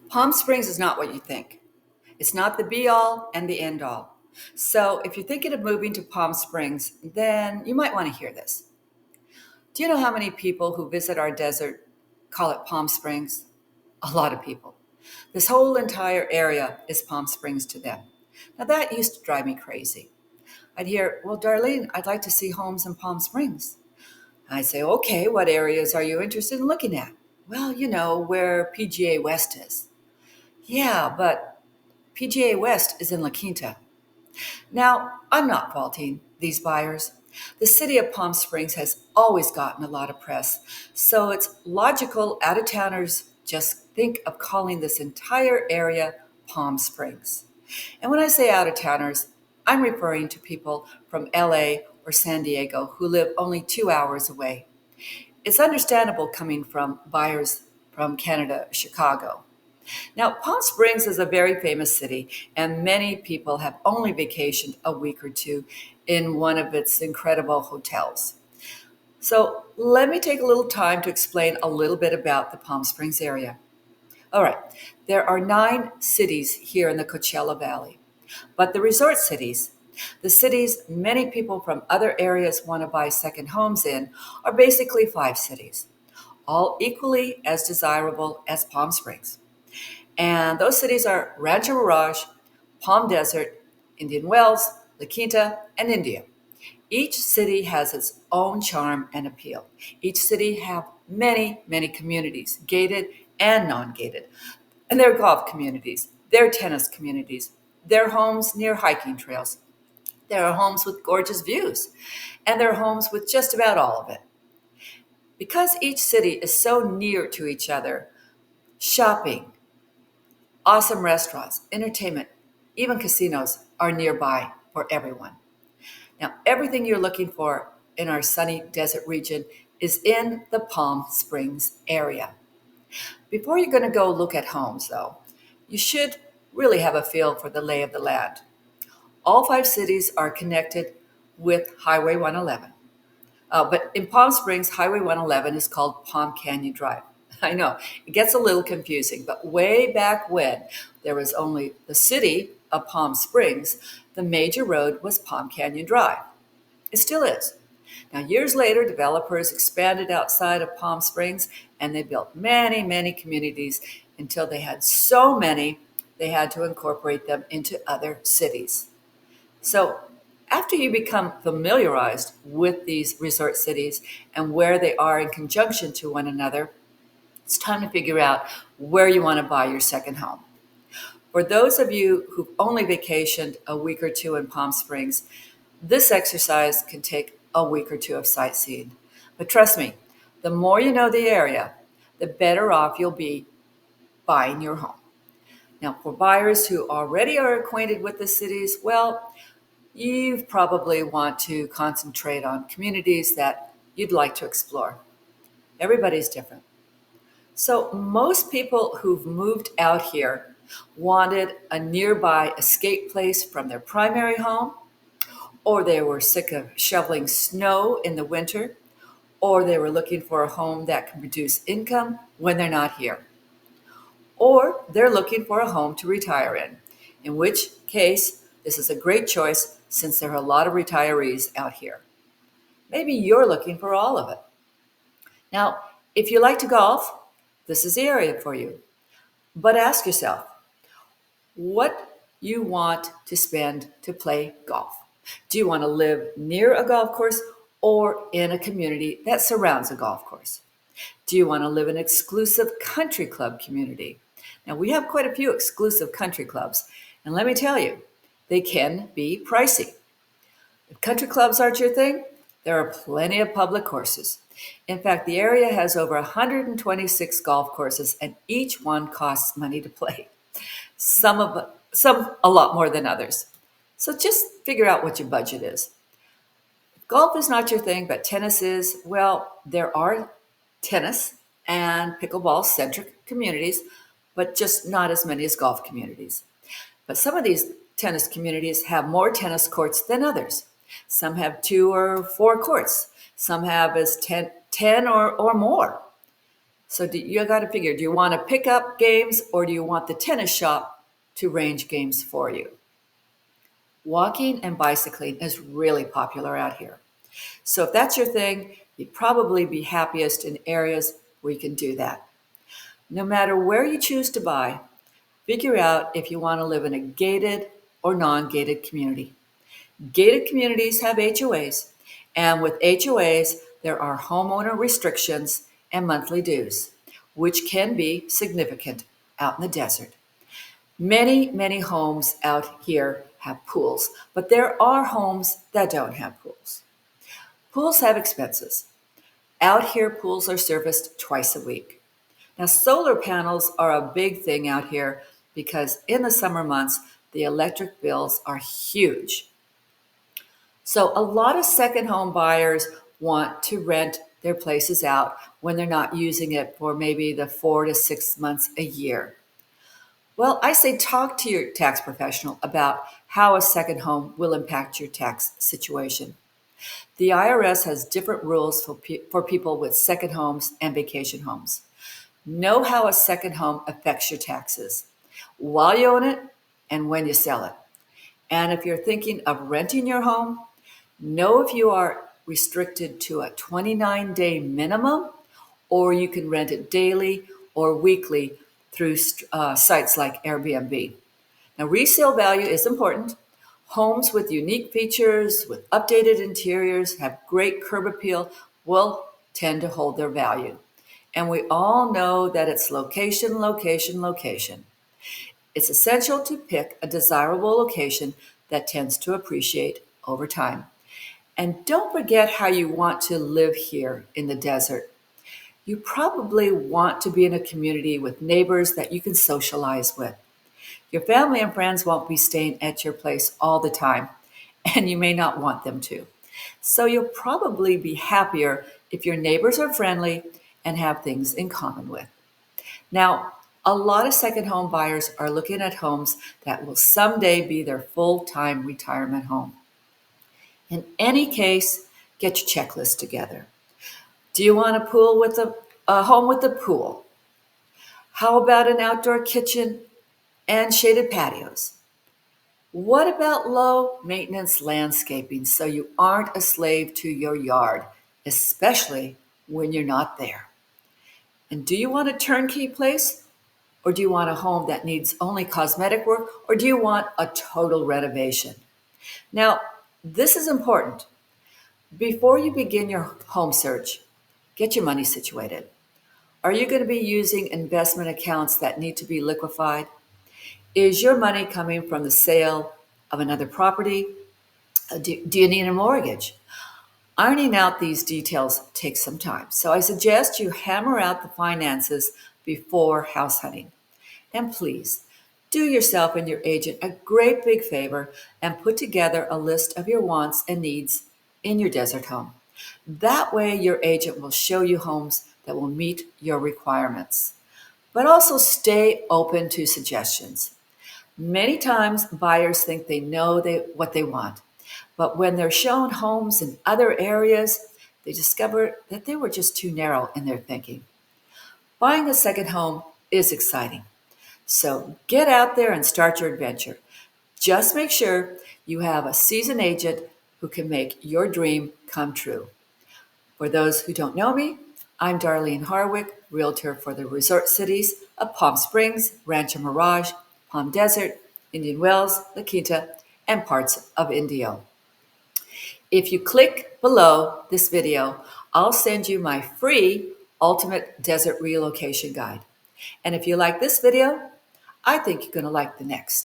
Palm Springs is not what you think. It's not the be all and the end all. So if you're thinking of moving to Palm Springs, then you might want to hear this. Do you know how many people who visit our desert call it Palm Springs? A lot of people. This whole entire area is Palm Springs to them. Now that used to drive me crazy. I'd hear, well, Darlene, I'd like to see homes in Palm Springs. I'd say, okay, what areas are you interested in looking at? Well, where PGA West is. Yeah, but PGA West is in La Quinta. Now, I'm not faulting these buyers. The city of Palm Springs has always gotten a lot of press, so it's logical out of towners just think of calling this entire area Palm Springs. And when I say out of towners, I'm referring to people from LA or San Diego who live only 2 hours away. It's understandable coming from buyers from Canada, Chicago. Now, Palm Springs is a very famous city, and many people have only vacationed a week or two in one of its incredible hotels. So, let me take a little time to explain a little bit about the Palm Springs area. All right, there are 9 cities here in the Coachella Valley, but the resort cities, the cities many people from other areas want to buy second homes in, are basically 5 cities, all equally as desirable as Palm Springs. And those cities are Rancho Mirage, Palm Desert, Indian Wells, La Quinta, and India. Each city has its own charm and appeal. Each city have many, many communities, gated and non-gated. And their golf communities, their tennis communities, their homes near hiking trails. There are homes with gorgeous views, and there are homes with just about all of it. Because each city is so near to each other, shopping, awesome restaurants, entertainment, even casinos are nearby for everyone. Now, everything you're looking for in our sunny desert region is in the Palm Springs area. Before you're going to go look at homes, though, you should really have a feel for the lay of the land. All 5 cities are connected with Highway 111. But in Palm Springs, Highway 111 is called Palm Canyon Drive. I know, it gets a little confusing, but way back when there was only the city of Palm Springs, the major road was Palm Canyon Drive. It still is. Now, years later, developers expanded outside of Palm Springs and they built many, many communities until they had so many they had to incorporate them into other cities. So, after you become familiarized with these resort cities and where they are in conjunction to one another, it's time to figure out where you want to buy your second home. For those of you who've only vacationed a week or two in Palm Springs, this exercise can take a week or two of sightseeing. But trust me, the more you know the area, the better off you'll be buying your home. Now, for buyers who already are acquainted with the cities, well, you probably want to concentrate on communities that you'd like to explore. Everybody's different. So, most people who've moved out here wanted a nearby escape place from their primary home, or they were sick of shoveling snow in the winter, or they were looking for a home that can produce income when they're not here, or they're looking for a home to retire in which case, this is a great choice since there are a lot of retirees out here. Maybe you're looking for all of it. Now, if you like to golf, this is the area for you. But ask yourself, what you want to spend to play golf? Do you want to live near a golf course or in a community that surrounds a golf course? Do you want to live in an exclusive country club community? Now, we have quite a few exclusive country clubs, and let me tell you, they can be pricey. If country clubs aren't your thing, there are plenty of public courses. In fact, the area has over 126 golf courses, and each one costs money to play. Some a lot more than others. So just figure out what your budget is. If golf is not your thing, but tennis is, well, there are tennis and pickleball centric communities, but just not as many as golf communities. But some of these tennis communities have more tennis courts than others. Some have 2 or 4 courts. Some have as 10 or more. So you got to figure, do you want to pick up games or do you want the tennis shop to arrange games for you? Walking and bicycling is really popular out here. So if that's your thing, you'd probably be happiest in areas where you can do that. No matter where you choose to buy, figure out if you want to live in a gated or non-gated community. Gated communities have HOAs, and with HOAs, there are homeowner restrictions and monthly dues, which can be significant out in the desert. Many homes out here have pools, but there are homes that don't have pools. Pools have expenses. Out here, pools are serviced twice a week. Now, solar panels are a big thing out here because in the summer months, the electric bills are huge. So, a lot of second home buyers want to rent their places out when they're not using it for maybe the 4 to 6 months a year. Well, I say talk to your tax professional about how a second home will impact your tax situation. The IRS has different rules for people with second homes and vacation homes. Know how a second home affects your taxes while you own it and when you sell it. And if you're thinking of renting your home, know if you are restricted to a 29-day minimum or you can rent it daily or weekly through sites like Airbnb. Now, resale value is important. Homes with unique features, with updated interiors, have great curb appeal, will tend to hold their value. And we all know that it's location, location, location. It's essential to pick a desirable location that tends to appreciate over time. And don't forget how you want to live here in the desert. You probably want to be in a community with neighbors that you can socialize with. Your family and friends won't be staying at your place all the time, and you may not want them to. So you'll probably be happier if your neighbors are friendly and have things in common with. Now, a lot of second home buyers are looking at homes that will someday be their full-time retirement home. In any case, get your checklist together. Do you want a home with a pool? How about an outdoor kitchen and shaded patios? What about low maintenance landscaping so you aren't a slave to your yard, especially when you're not there? And do you want a turnkey place? Or do you want a home that needs only cosmetic work? Or do you want a total renovation? Now, this is important. Before you begin your home search, get your money situated. Are you going to be using investment accounts that need to be liquefied? Is your money coming from the sale of another property? Do you need a mortgage? Ironing out these details takes some time, so I suggest you hammer out the finances before house hunting. And please, do yourself and your agent a great big favor and put together a list of your wants and needs in your desert home. That way, your agent will show you homes that will meet your requirements. But also stay open to suggestions. Many times, buyers think they know what they want, but when they're shown homes in other areas, they discover that they were just too narrow in their thinking. Buying a second home is exciting. So get out there and start your adventure. Just make sure you have a seasoned agent who can make your dream come true. For those who don't know me, I'm Darlene Harwick, Realtor for the resort cities of Palm Springs, Rancho Mirage, Palm Desert, Indian Wells, La Quinta, and parts of Indio. If you click below this video, I'll send you my free Ultimate Desert Relocation Guide. And if you like this video, I think you're going to like the next.